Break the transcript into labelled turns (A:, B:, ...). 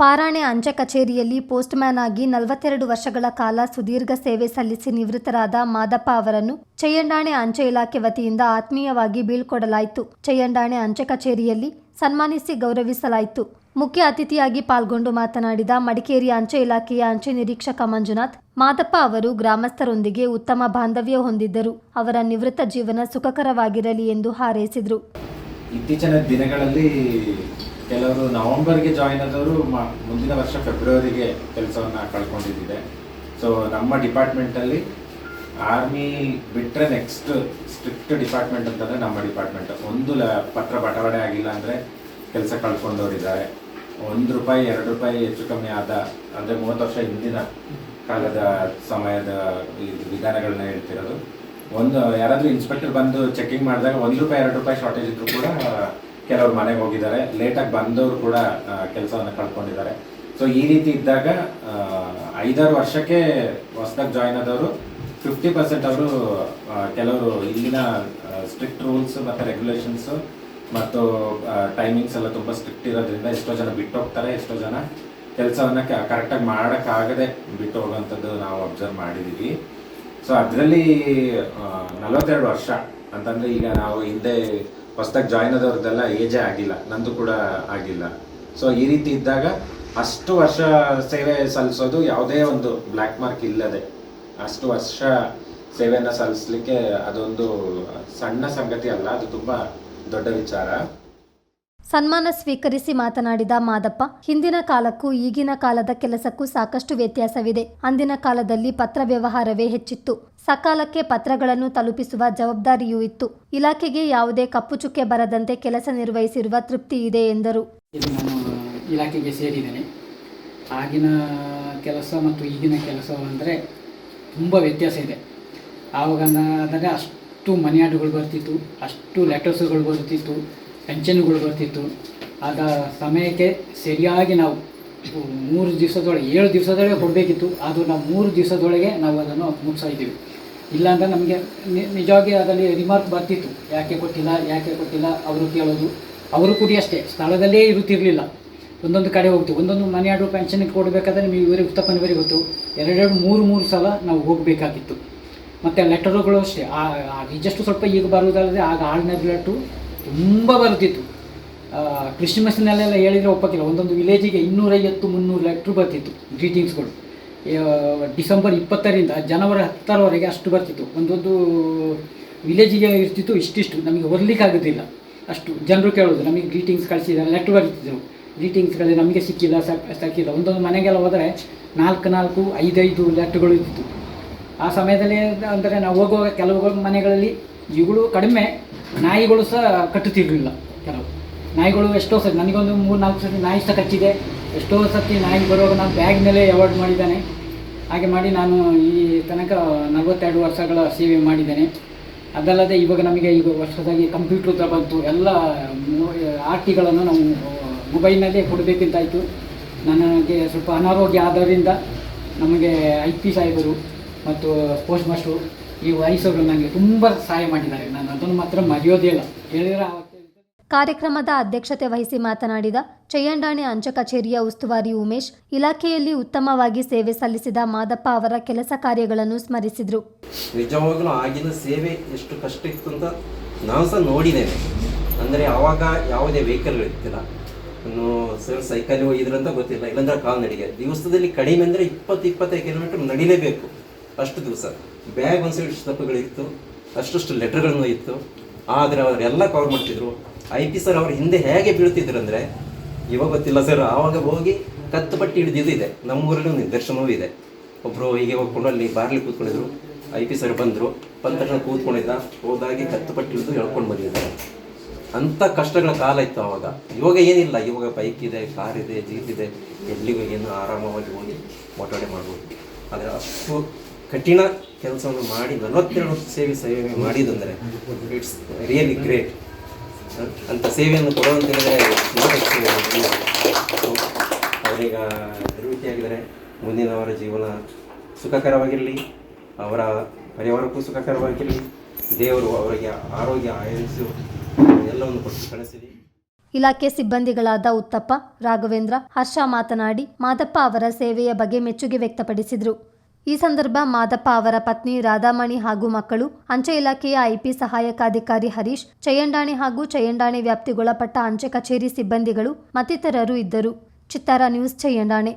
A: ಪಾರಾಣೆ ಅಂಚೆ ಕಚೇರಿಯಲ್ಲಿ ಪೋಸ್ಟ್ಮ್ಯಾನ್ ಆಗಿ 42 ವರ್ಷಗಳ ಕಾಲ ಸುದೀರ್ಘ ಸೇವೆ ಸಲ್ಲಿಸಿ ನಿವೃತ್ತರಾದ ಮಾದಪ್ಪ ಅವರನ್ನು ಚಯ್ಯಂಡಾಣೆ ಅಂಚೆ ಇಲಾಖೆ ವತಿಯಿಂದ ಆತ್ಮೀಯವಾಗಿ ಬೀಳ್ಕೊಡಲಾಯಿತು. ಚಯ್ಯಂಡಾಣೆ ಅಂಚೆ ಕಚೇರಿಯಲ್ಲಿ ಸನ್ಮಾನಿಸಿ ಗೌರವಿಸಲಾಯಿತು. ಮುಖ್ಯ ಅತಿಥಿಯಾಗಿ ಪಾಲ್ಗೊಂಡು ಮಾತನಾಡಿದ ಮಡಿಕೇರಿ ಅಂಚೆ ಇಲಾಖೆಯ ಅಂಚೆ ನಿರೀಕ್ಷಕ ಮಂಜುನಾಥ್, ಮಾದಪ್ಪ ಅವರು ಗ್ರಾಮಸ್ಥರೊಂದಿಗೆ ಉತ್ತಮ ಬಾಂಧವ್ಯ ಹೊಂದಿದ್ದರು. ಅವರ ನಿವೃತ್ತ ಜೀವನ ಸುಖಕರವಾಗಿರಲಿ ಎಂದು ಹಾರೈಸಿದರು.
B: ಇತ್ತೀಚಿನ ದಿನಗಳಲ್ಲಿ ಕೆಲವರು ನವೆಂಬರ್ಗೆ ಜಾಯಿನ್ ಆದವರು ಮುಂದಿನ ವರ್ಷ ಫೆಬ್ರವರಿಗೆ ಕೆಲಸವನ್ನು ಕಳ್ಕೊಂಡಿದ್ದಿದೆ. ಸೊ ನಮ್ಮ ಡಿಪಾರ್ಟ್ಮೆಂಟಲ್ಲಿ ಆರ್ಮಿ ಬಿಟ್ಟರೆ ನೆಕ್ಸ್ಟ್ ಸ್ಟ್ರಿಕ್ಟ್ ಡಿಪಾರ್ಟ್ಮೆಂಟ್ ಅಂತಂದರೆ ನಮ್ಮ ಡಿಪಾರ್ಟ್ಮೆಂಟ್. ಒಂದು ಪತ್ರ ಬಟವಾಡೆ ಆಗಿಲ್ಲ ಅಂದರೆ ಕೆಲಸ ಕಳ್ಕೊಂಡವರಿದ್ದಾರೆ. ₹1 ₹2 ಹೆಚ್ಚು ಕಮ್ಮಿ ಆದ ಅಂದರೆ 30 ವರ್ಷ ಹಿಂದಿನ ಕಾಲದ ಸಮಯದ ವಿಧಾನಗಳನ್ನ ಹೇಳ್ತಿರೋದು. ಯಾರಾದರೂ ಇನ್ಸ್ಪೆಕ್ಟರ್ ಬಂದು ಚೆಕಿಂಗ್ ಮಾಡಿದಾಗ ₹1 ₹2 ಶಾರ್ಟೇಜ್ ಇದ್ದರೂ ಕೂಡ ಕೆಲವರು ಮನೆಗೆ ಹೋಗಿದ್ದಾರೆ. ಲೇಟಾಗಿ ಬಂದವರು ಕೂಡ ಕೆಲಸವನ್ನು ಕಳ್ಕೊಂಡಿದ್ದಾರೆ. ಸೊ ಈ ರೀತಿ ಇದ್ದಾಗ 5-6 ವರ್ಷಕ್ಕೆ ಹೊಸದಾಗಿ ಜಾಯಿನ್ ಆದವರು 50% ಅವರು ಕೆಲವರು ಇಲ್ಲಿನ ಸ್ಟ್ರಿಕ್ಟ್ ರೂಲ್ಸ್ ಮತ್ತು ರೆಗ್ಯುಲೇಷನ್ಸು ಮತ್ತು ಟೈಮಿಂಗ್ಸ್ ಎಲ್ಲ ತುಂಬ ಸ್ಟ್ರಿಕ್ಟ್ ಇರೋದ್ರಿಂದ ಎಷ್ಟೋ ಜನ ಬಿಟ್ಟು ಹೋಗ್ತಾರೆ. ಎಷ್ಟೋ ಜನ ಕೆಲಸವನ್ನು ಕರೆಕ್ಟಾಗಿ ಮಾಡೋಕ್ಕಾಗದೆ ಬಿಟ್ಟು ಹೋಗೋವಂಥದ್ದು ನಾವು ಅಬ್ಸರ್ವ್ ಮಾಡಿದ್ದೀವಿ. ಸೊ ಅದರಲ್ಲಿ 42 ವರ್ಷ ಅಂತಂದರೆ ಈಗ ನಾವು ಹಿಂದೆ ಹೊಸದಾಗಿ ಜಾಯಿನ್ ಆದವ್ರದ್ದೆಲ್ಲ ಏಜೇ ಆಗಿಲ್ಲ, ನಂದು ಕೂಡ ಆಗಿಲ್ಲ. ಸೊ ಈ ರೀತಿ ಇದ್ದಾಗ ಅಷ್ಟು ವರ್ಷ ಸೇವೆ ಸಲ್ಲಿಸೋದು ಯಾವುದೇ ಒಂದು ಬ್ಲ್ಯಾಕ್ ಮಾರ್ಕ್ ಇಲ್ಲದೆ ಅಷ್ಟು ವರ್ಷ ಸೇವೆಯನ್ನು ಸಲ್ಲಿಸಲಿಕ್ಕೆ ಅದೊಂದು ಸಣ್ಣ ಸಂಗತಿ ಅಲ್ಲ, ಅದು ತುಂಬ ದೊಡ್ಡ ವಿಚಾರ.
A: ಸನ್ಮಾನ ಸ್ವೀಕರಿಸಿ ಮಾತನಾಡಿದ ಮಾದಪ್ಪ, ಹಿಂದಿನ ಕಾಲಕ್ಕೂ ಈಗಿನ ಕಾಲದ ಕೆಲಸಕ್ಕೂ ಸಾಕಷ್ಟು ವ್ಯತ್ಯಾಸವಿದೆ. ಅಂದಿನ ಕಾಲದಲ್ಲಿ ಪತ್ರ ವ್ಯವಹಾರವೇ ಹೆಚ್ಚಿತ್ತು. ಸಕಾಲಕ್ಕೆ ಪತ್ರಗಳನ್ನು ತಲುಪಿಸುವ ಜವಾಬ್ದಾರಿಯೂ ಇತ್ತು. ಇಲಾಖೆಗೆ ಯಾವುದೇ ಕಪ್ಪು ಚುಕ್ಕೆ ಬರದಂತೆ ಕೆಲಸ ನಿರ್ವಹಿಸಿರುವ ತೃಪ್ತಿ ಇದೆ ಎಂದರು.
C: ನಾನು ಇಲಾಖೆಗೆ ಸೇರಿದ್ದೇನೆ. ಆಗಿನ ಕೆಲಸ ಮತ್ತು ಈಗಿನ ಕೆಲಸ ಅಂದರೆ ತುಂಬ ವ್ಯತ್ಯಾಸ ಇದೆ. ಆವಾಗ ಅಂದರೆ ಅಷ್ಟು ಮನಿ ಆರ್ಡರ್ಗಳು ಬರ್ತಿತ್ತು, ಅಷ್ಟು ಲೆಟರ್ಸ್ಗಳು ಬರ್ತಿತ್ತು, ಪೆನ್ಷನ್ಗಳು ಬರ್ತಿತ್ತು. ಆಗ ಸಮಯಕ್ಕೆ ಸರಿಯಾಗಿ ನಾವು 3 ದಿವಸದೊಳಗೆ 7 ದಿವಸದೊಳಗೆ ಕೊಡಬೇಕಿತ್ತು. ಅದು ನಾವು 3 ದಿವಸದೊಳಗೆ ನಾವು ಅದನ್ನು ಮುಗಿಸ್ತಾ ಇದ್ದೀವಿ. ಇಲ್ಲಾಂದರೆ ನಮಗೆ ನಿಜವಾಗಿ ಅದರಲ್ಲಿ ರಿಮಾರ್ಕ್ ಬರ್ತಿತ್ತು, ಯಾಕೆ ಕೊಟ್ಟಿಲ್ಲ ಅವರು ಕೇಳೋದು. ಅವರು ಕೂಡ ಅಷ್ಟೇ ಸ್ಥಳದಲ್ಲೇ ಇರುತ್ತಿರಲಿಲ್ಲ, ಒಂದೊಂದು ಕಡೆ ಹೋಗ್ತೀವಿ. ಒಂದೊಂದು ಮನಿ ಆರ್ಡರ್ ಪೆನ್ಷನ್ಗೆ ಕೊಡಬೇಕಾದ್ರೆ ನಿಮಗೆ ಇವರಿಗೆ ಉತ್ತಪ್ಪನವರಿಗೆ ಗೊತ್ತು, 2-3 ಸಲ ನಾವು ಹೋಗಬೇಕಾಗಿತ್ತು. ಮತ್ತು ಲೆಟರುಗಳು ಅಷ್ಟೇ ರಿಜೆಸ್ಟ್ ಸ್ವಲ್ಪ ಈಗ ಬರುವುದಲ್ಲದೆ ಆಗ ಆಳ್ನ ಲೆಟ್ರು ತುಂಬ ಬರುತ್ತಿತ್ತು. ಕ್ರಿಸ್ಮಸ್ನಲ್ಲೆಲ್ಲ ಹೇಳಿದರೆ ಒಪ್ಪಕ್ಕಿಲ್ಲ, ಒಂದೊಂದು ವಿಲೇಜಿಗೆ 250-300 ಲೆಟ್ರು ಬರ್ತಿತ್ತು, ಗ್ರೀಟಿಂಗ್ಸ್ಗಳು. ಡಿಸೆಂಬರ್ 20ರಿಂದ ಜನವರಿ 10ರವರೆಗೆ ಅಷ್ಟು ಬರ್ತಿತ್ತು. ಒಂದೊಂದು ವಿಲೇಜಿಗೆ ಇರ್ತಿತ್ತು ಇಷ್ಟಿಷ್ಟು, ನಮಗೆ ಓದಲಿಕ್ಕಾಗೋದಿಲ್ಲ. ಅಷ್ಟು ಜನರು ಕೇಳೋದು, ನಮಗೆ ಗ್ರೀಟಿಂಗ್ಸ್ ಕಳಿಸಿದ್ದಾರೆ, ಲೆಟ್ರ್ ಬರ್ತಿದ್ರು. ಗ್ರೀಟಿಂಗ್ಸ್ಗಳಲ್ಲಿ ನಮಗೆ ಸಿಕ್ಕಿಲ್ಲ. ಒಂದೊಂದು ಮನೆಗೆಲ್ಲ ಹೋದರೆ 4-5 ಲೆಟ್ರುಗಳು ಇರ್ತಿತ್ತು. ಆ ಸಮಯದಲ್ಲಿ ಅಂದರೆ ನಾವು ಹೋಗುವಾಗ ಕೆಲವು ಮನೆಗಳಲ್ಲಿ ಇವುಗಳು ಕಡಿಮೆ, ನಾಯಿಗಳು ಸಹ ಕಟ್ಟುತ್ತಿರಲಿಲ್ಲ. ಕೆಲವು ನಾಯಿಗಳು ಎಷ್ಟೋ ಸತಿ ನನಗೊಂದು 3-4 ಸತಿ ನಾಯಿ ಸಹ ಕಚ್ಚಿದೆ. ಎಷ್ಟೋ ಸತಿ ನಾಯಿ ಬರುವಾಗ ನಾನು ಬ್ಯಾಗ್ ಮೇಲೆ ಅವಾಯ್ಡ್ ಮಾಡಿದ್ದೇನೆ. ಹಾಗೆ ಮಾಡಿ ನಾನು ಈ ತನಕ 42 ವರ್ಷಗಳ ಸೇವೆ ಮಾಡಿದ್ದೇನೆ. ಅದಲ್ಲದೆ ಇವಾಗ ನಮಗೆ ಈಗ ವರ್ಷದಾಗಿ ಕಂಪ್ಯೂಟರ್ ಬಂತು, ಎಲ್ಲ ಆರ್ಟಿಗಳನ್ನು ನಾವು ಮೊಬೈಲ್ನಲ್ಲೇ ಕೊಡಬೇಕಂತಾಯಿತು. ನನಗೆ ಸ್ವಲ್ಪ ಅನಾರೋಗ್ಯ ಆದ್ದರಿಂದ ನಮಗೆ IP ಸಾಹೇಬರು ಮತ್ತು ಪೋಸ್ಟ್ ಮಾಸ್ಟರು ಈ ವಯಸ್ಸರು ನನಗೆ ತುಂಬ ಸಹಾಯ ಮಾಡಿದ್ದಾರೆ. ನಾನು ಅದನ್ನು ಮಾತ್ರ ಮರೆಯೋದೇ ಇಲ್ಲ. ಹೇಳಿದರೆ
A: ಕಾರ್ಯಕ್ರಮದ ಅಧ್ಯಕ್ಷತೆ ವಹಿಸಿ ಮಾತನಾಡಿದ ಚಯ್ಯಂಡಾಣೆ ಅಂಚೆ ಕಚೇರಿಯ ಉಸ್ತುವಾರಿ ಉಮೇಶ್, ಇಲಾಖೆಯಲ್ಲಿ ಉತ್ತಮವಾಗಿ ಸೇವೆ ಸಲ್ಲಿಸಿದ ಮಾದಪ್ಪ ಅವರ ಕೆಲಸ ಕಾರ್ಯಗಳನ್ನು ಸ್ಮರಿಸಿದರು.
D: ನಿಜವಾಗಲೂ ಆಗಿನ ಸೇವೆ ಎಷ್ಟು ಕಷ್ಟ ಇತ್ತು ಅಂತ ನಾವು ಸಹ ನೋಡಿದ್ದೇವೆ. ಅಂದರೆ ಆವಾಗ ಯಾವುದೇ ವೆಹಿಕಲ್ಗಳಿರ್ತಿಲ್ಲ, ಇನ್ನು ಸೈಕಲ್ ಹೋಗಿದ್ರಂತ ಗೊತ್ತಿಲ್ಲ, ಇಲ್ಲಾಂದ್ರೆ ಕಾಲ್ನಡಿಗೆ. ದಿವಸದಲ್ಲಿ ಕಡಿಮೆ ಅಂದರೆ 20-25 ಕಿಲೋಮೀಟರ್ ನಡಿಲೇಬೇಕು. ಅಷ್ಟು ದಿವಸ ಬ್ಯಾಗ್ ಒಂದು ಸೈಡ್ ಸ್ಟೆಪ್ಗಳಿತ್ತು, ಅಷ್ಟು ಲೆಟರ್ಗಳನ್ನು ಇತ್ತು. ಆದರೆ ಅವರೆಲ್ಲ ಕವರ್ ಮಾಡ್ತಿದ್ರು. IP ಸರ್ ಅವ್ರ ಹಿಂದೆ ಹೇಗೆ ಬೀಳ್ತಿದ್ರು ಅಂದರೆ ಇವಾಗ ಗೊತ್ತಿಲ್ಲ ಸರ್. ಆವಾಗ ಹೋಗಿ ಕತ್ತು ಪಟ್ಟಿ ಹಿಡಿದಿದೆ. ನಮ್ಮೂರಲ್ಲೂ ನಿದರ್ಶನವೂ ಇದೆ. ಒಬ್ಬರು ಹೀಗೆ ಹೋಗ್ಕೊಂಡು ಅಲ್ಲಿ ಬಾರ್ಲಿ ಕೂತ್ಕೊಂಡಿದ್ರು. IP ಸರ್ ಬಂದ ತಕ್ಷಣ ಕೂತ್ಕೊಂಡಿದ್ದ, ಹೋದಾಗಿ ಕತ್ತು ಪಟ್ಟಿ ಹಿಡಿದು ಹೇಳ್ಕೊಂಡು ಬಂದಿದ್ದಾರೆ. ಅಂಥ ಕಷ್ಟಗಳ ಕಾಲ ಇತ್ತು ಆವಾಗ. ಇವಾಗ ಏನಿಲ್ಲ, ಇವಾಗ ಬೈಕ್ ಇದೆ, ಕಾರ್ ಇದೆ, ಜೀಪ್ ಇದೆ, ಎಲ್ಲಿಗೂ ಏನು ಆರಾಮವಾಗಿ ಹೋಗಿ ಓಟಾಡೆ ಮಾಡ್ಬೋದು. ಆದರೆ ಅಷ್ಟು ಕಠಿಣ ಕೆಲಸವನ್ನು ಮಾಡಿ 42 ವರ್ಷ ಸೇವೆ ಮಾಡಿದಂದರೆ ಇಟ್ಸ್ ರಿಯಲಿ ಗ್ರೇಟ್. ಅಂಥ ಸೇವೆಯನ್ನು ಕೊಡುವಂತಂದರೆ ಅವರೀಗ ನಿವೃತ್ತಿಯಾಗಿದ್ದಾರೆ. ಮುಂದಿನ ಅವರ ಜೀವನ ಸುಖಕರವಾಗಿರಲಿ, ಅವರ ಪರಿವಾರಕ್ಕೂ ಸುಖಕರವಾಗಿರಲಿ. ದೇವರು ಅವರಿಗೆ ಆರೋಗ್ಯ ಆಯುಷ್ಯ ಎಲ್ಲವನ್ನು ಕೊಟ್ಟು ಕಳಿಸಲಿ.
A: ಇಲಾಖೆ ಸಿಬ್ಬಂದಿಗಳಾದ ಉತ್ತಪ್ಪ, ರಾಘವೇಂದ್ರ, ಹರ್ಷ ಮಾತನಾಡಿ ಮಾದಪ್ಪ ಅವರ ಸೇವೆಯ ಬಗ್ಗೆ ಮೆಚ್ಚುಗೆ ವ್ಯಕ್ತಪಡಿಸಿದರು. ಈ ಸಂದರ್ಭ ಮಾದಪ್ಪ ಅವರ ಪತ್ನಿ ರಾಧಾಮಣಿ ಹಾಗೂ ಮಕ್ಕಳು, ಅಂಚೆ ಇಲಾಖೆಯ ಐಪಿ ಸಹಾಯಕ ಅಧಿಕಾರಿ ಹರೀಶ್, ಚಯ್ಯಂಡಾಣೆ ಹಾಗೂ ಚಯ್ಯಂಡಾಣೆ ವ್ಯಾಪ್ತಿಗೊಳಪಟ್ಟ ಅಂಚೆ ಕಚೇರಿ ಸಿಬ್ಬಂದಿಗಳು ಮತ್ತಿತರರು ಇದ್ದರು. ಚಿತ್ತಾರ ನ್ಯೂಸ್, ಚಯ್ಯಂಡಾಣೆ.